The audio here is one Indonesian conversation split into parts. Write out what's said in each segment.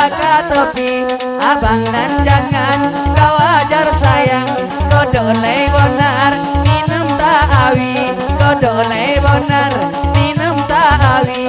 ke tepi abang dan jangan kau ajar sayang kau dolai benar minum tak awi kau dolai benar minum tak awi.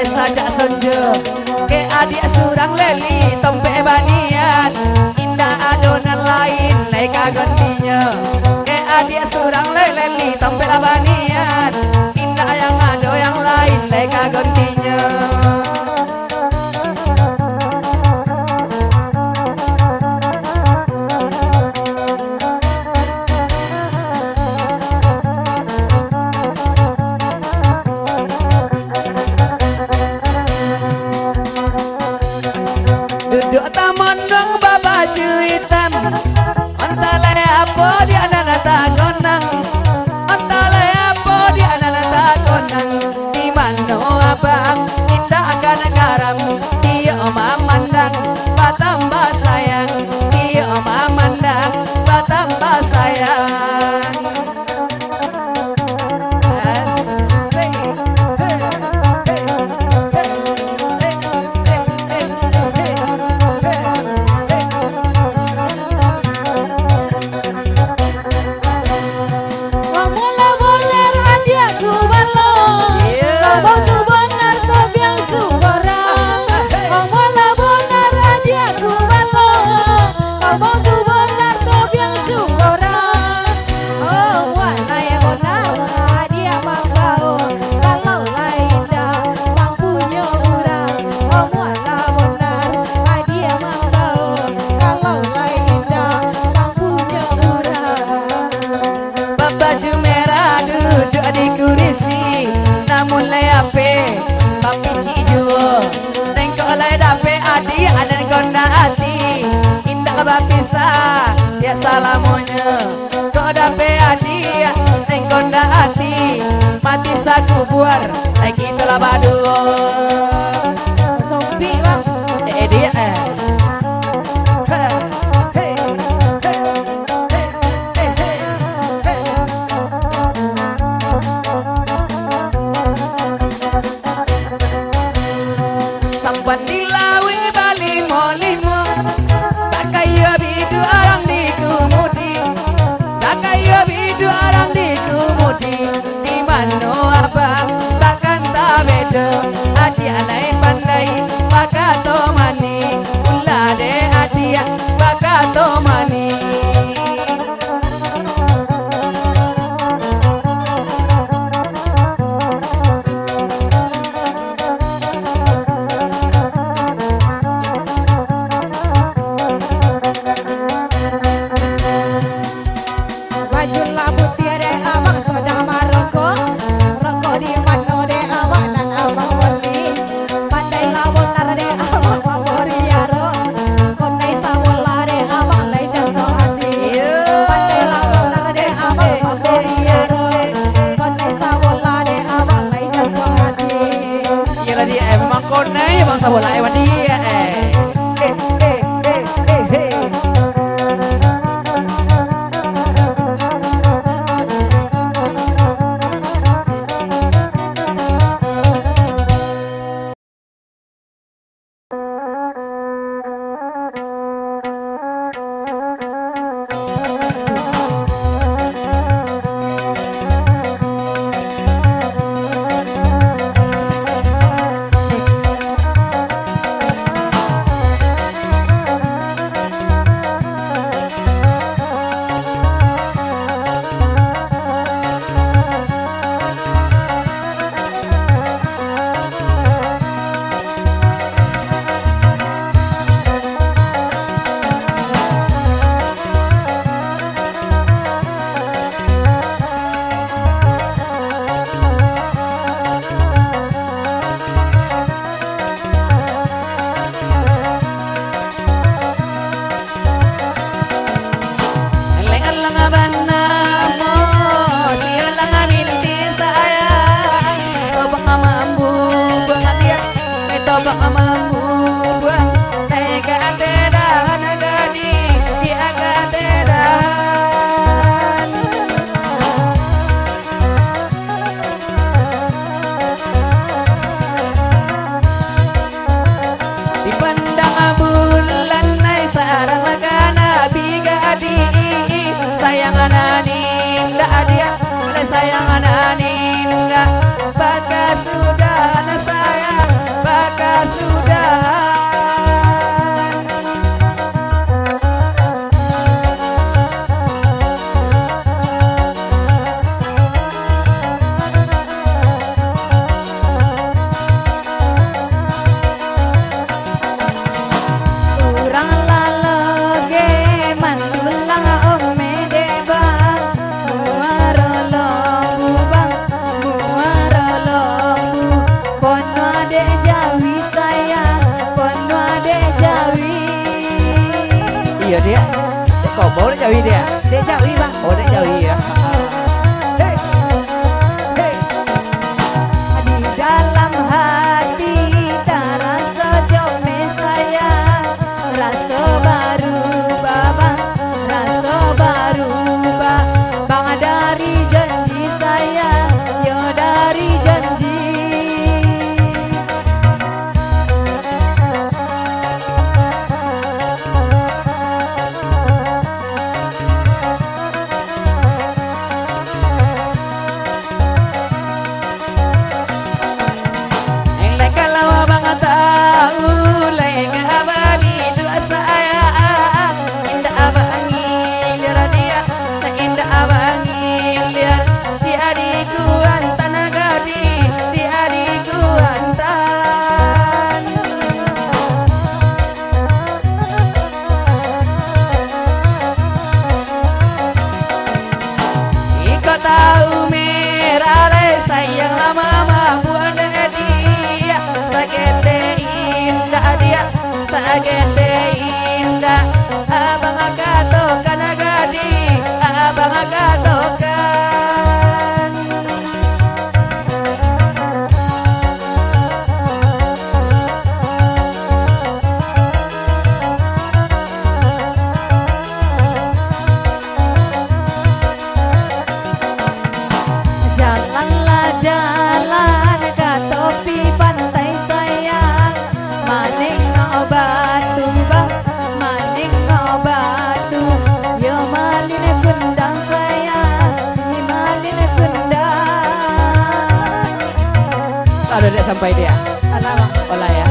Lesa jak senja ke adik surang leli tompe banian indah adonan lain naik kagontinya ke adik surang leli tompe banian indah yang ado yang lain naik kagontinya. Ya salamonya kau dape adia neng konda hati mati saku buar lagi telah badu sompi bang dia sampan di lawi bali molimo bakaya bidu orang di kumudi bakaya bidu orang di kumudi di mano abang takkan tak beda hati lain pandai bakato mani ulade hati bakato mani. Bangsa bola ewan dia Boleh jauhi dia. Dek jauhi bang. Oh, dia jauhi ya. Hey. Hey. Di dalam hati terasa jome sayang, rasa baru bang, rasa baru bang dari janji sayang, yo dari janji. Sagete indah, abang katokan agadi, abang katokan. Jalanlah jalan ke tepi pantai sayang, maning batu bang, maning batu, yo malin kundang sayang, si malin kundang. Kalau dia sampai dia, Alah bang, olah ya.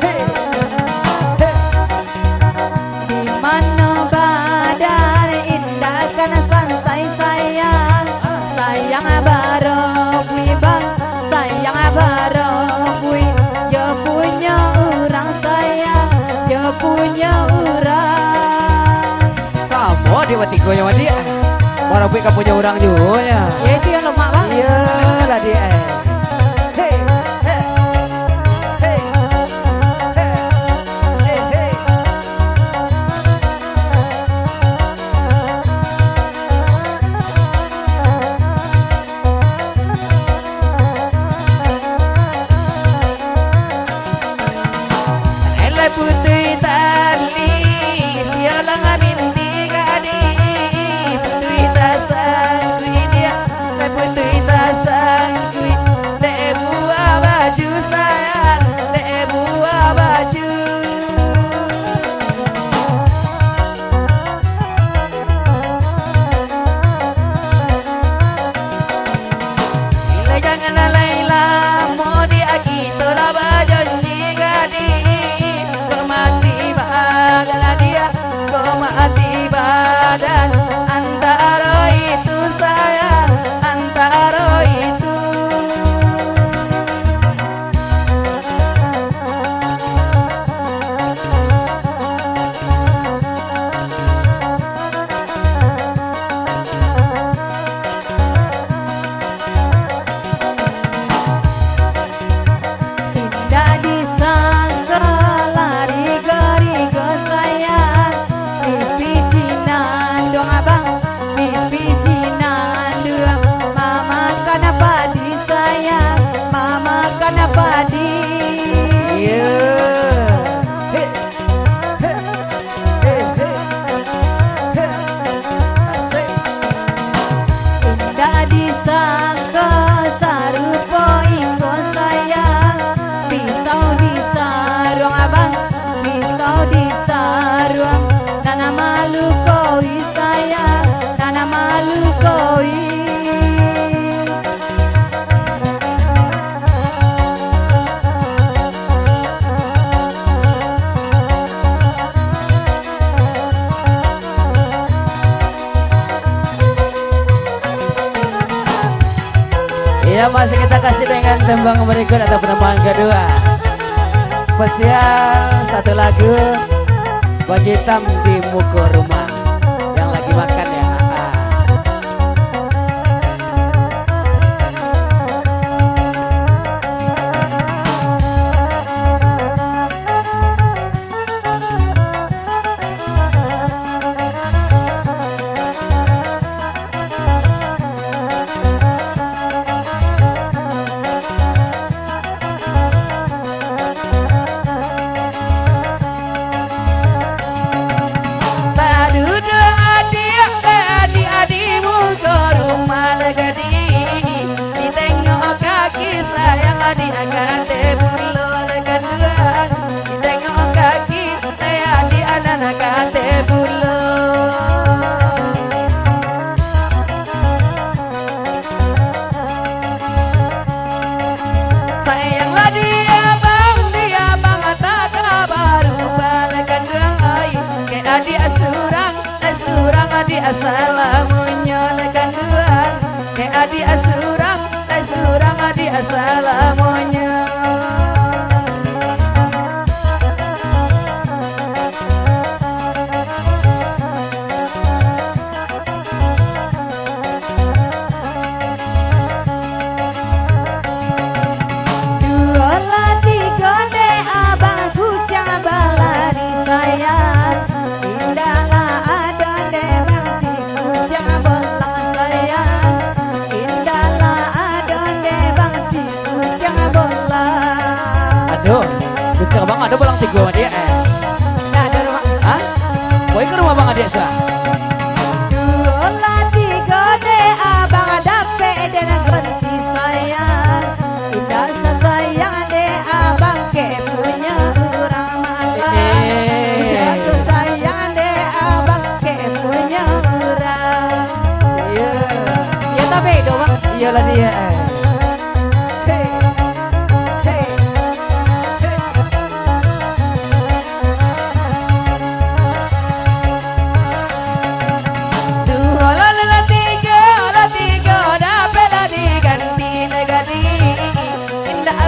hey. Di mana badan indah kan sansai sayang, sayang barobui bang, sayang barobui. Punya orang Sama dia mati gonya mati. Orang punya punya orang juga ya. ya itu yang lemak bang. Iya lah dia. Hey, hey, hey, hey, hey, hey. Elai putih tali sialang binti gadi putih tasangkui dia elai putih tasangkui dek buah baju sayang dek buah baju. Ila jangan Laila mau dia kita lah bajanji gadi. Mati badan antara itu sayang, antara itu. Tidak disangka lari gari ke sayang, pipi cinan dong abang, pipi cinan dong. Mama kenapa di sayang, mama kenapa di. Iya. Hei, hei, hei, hei, hei. Asik. Tidak disangka sarupo ingko sayang, pisau di sarung abang, pisau di sarung. Nana malu koi sayang, nana malu koi. Iya, masih kita kasih dengan tembang berikut atau penembangan kedua. Spesial satu lagu baju hitam di muka rumah yang lagi makan ya. adi agate bulo lekanduan ditengok kaki adi anak agate bulo. Sayanglah dia bang tak kabar balekanduan ai ke adi asurang adi asalamunya lekanduan ke adi asurang adi asalamunya. Kucing bang ada pulang tiga sama dia Nah ada rumah. Hah? Boy ke rumah bang adik sah. Dua tiga de abang dapet dan ganti sayang. Indah sayang de abang ke punya orang mata. Indah sayang de abang ke punya orang. Iya. Ya tapi do bang. Iyalah dia.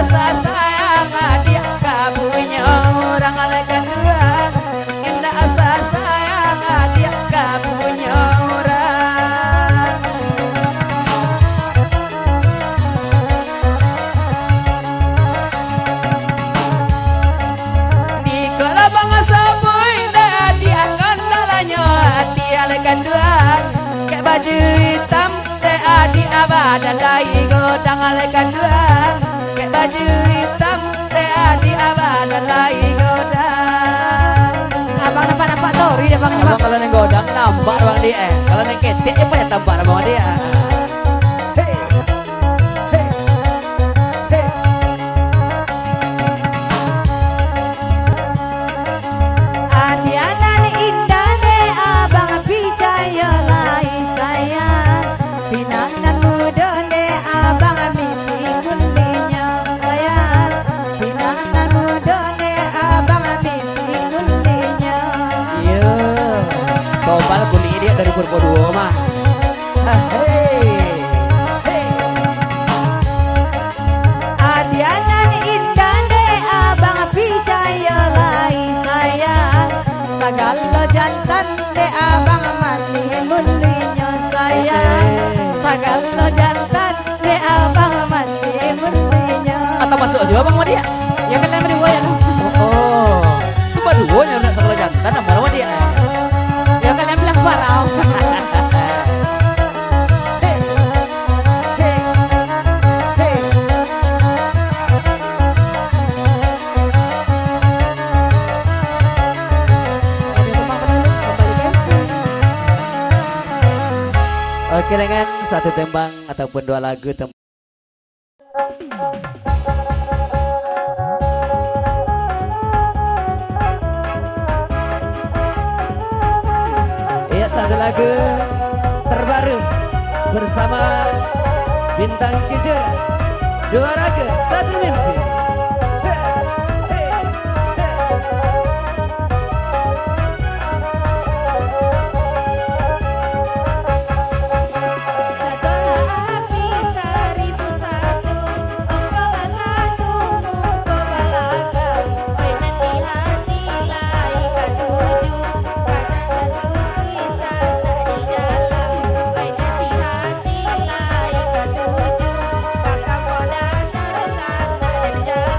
Sayang dia kabunya orang lekanduan indah asa sayang dia kabunya orang. Di kala bangsa boy dia kandalanya dia lekanduan kayak baju hitam adi abadan lagi godang lekanduan baju hitam adi abadan lagi godang. Abang nampak tori deh bang. Abang kalau neng godang nampak bang dia. Kalau neng ketik apa ya tampak bang dia. Adi anan indah deh abang percaya lai sayang. Pinangan muda deh abang mimpi kulinya. Topal kulit dia dari Purwo Duo mah. Adianan indah deh abang percaya lai sayang. Segala jantan deh abang mati mulinya sayang. Segala jantan deh abang mati mulinya. Atau masuk juga bang sama dia? Ya kan lama dua ya. Oh, cuma dua yang nak segala jantan sama dia. Ya kalian bilang parau. Oke dengan satu tembang ataupun dua lagu Iya satu lagu terbaru bersama Bintang Kejora. Dua raga satu mimpi. Kakak modal terus anak dari jalan.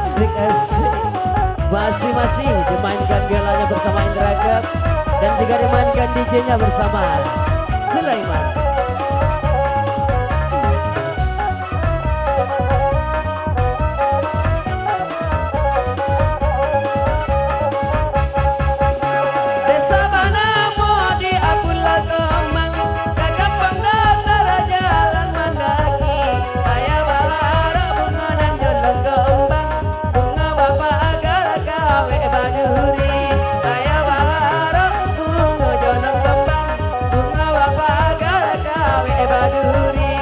Asik. Masih dimainkan biolanya bersama Indra Gep dan juga dimainkan DJ-nya bersama Sulaiman. Desa mana mau diapulah kembang, gagap pendatar jalan mendaki, ayah bahara bunga dan jolong kembang, bunga bapak agar gawe baduri, ayah bahara bunga jolong kembang, bunga bapak agar gawe baduri.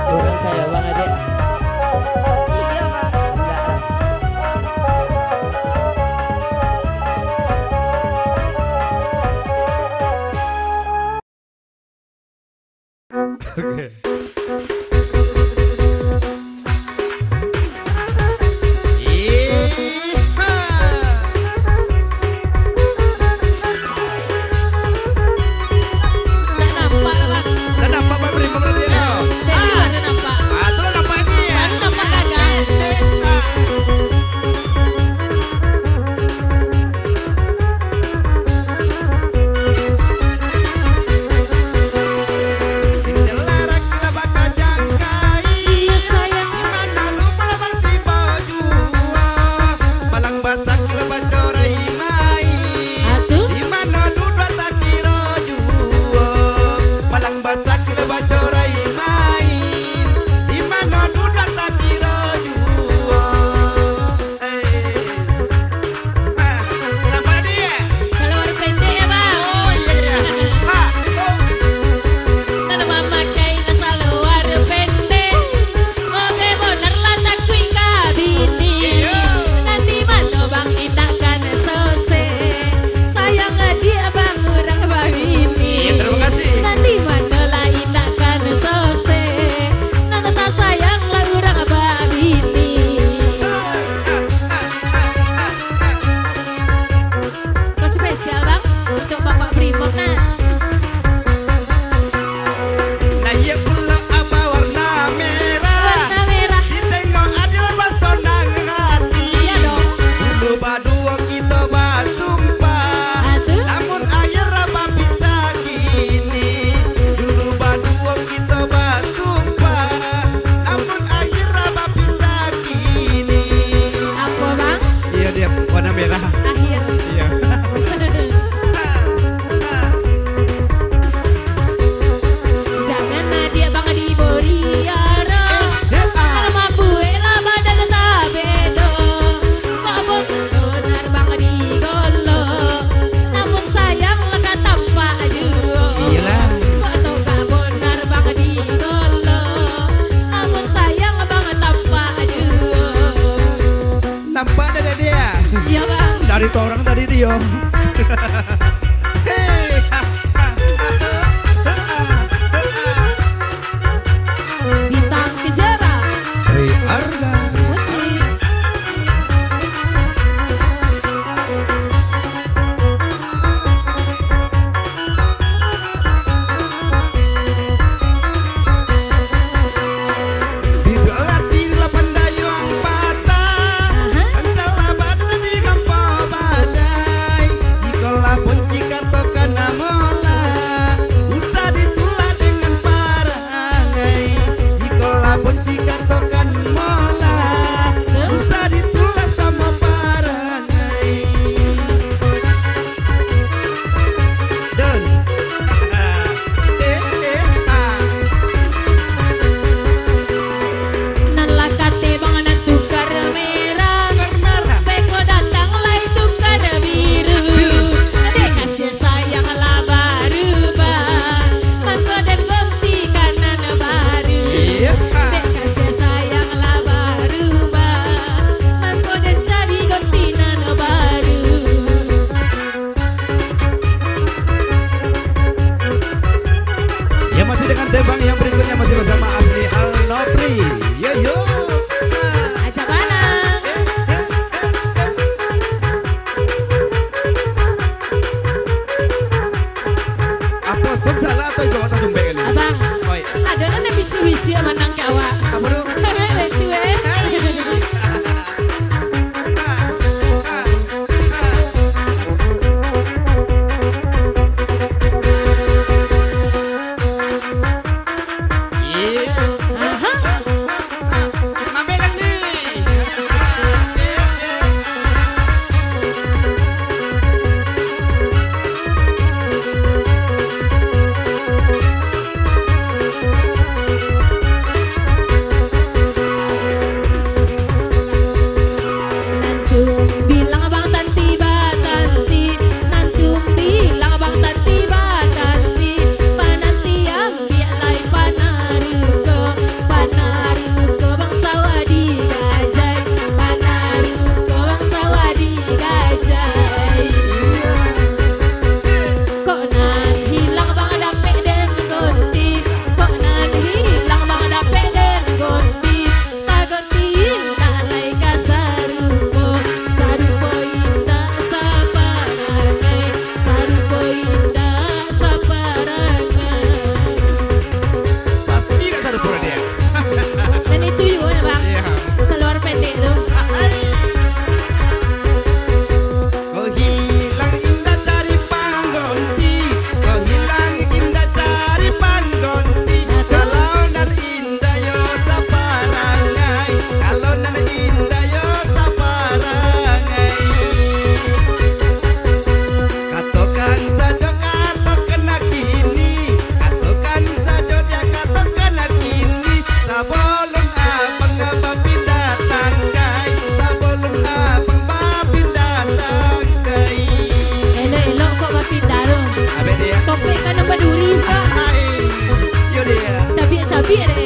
Orang saya bang adik. Spesial bang untuk Bapak Brimob nah. Nah iya pula apa warna merah. Ditengok adil basonang hati. Iya dong. Dulu badua kita basumpah, namun akhir apa bisa kini. Dulu badua kita basumpah, namun akhir apa bisa kini. Apa bang? Iya dia warna merah. Akhir. Iya. Jangan nadia bang di Boriara. Kalau mampu era badan tak bedo. Kau benar bang di Golo. Namun sayang lekat tanpa juga. Iyalah. Kau tak benar bang di Golo. Namun sayang bang tanpa juga. Nampak ada dia. Iya bang. Dari orang tadi Tio. Hey. Bintang Kejara. Hey Arda. Musik. Diberati lapan dayung patah, kencang badan di kampung badai. Di kolam pun Biar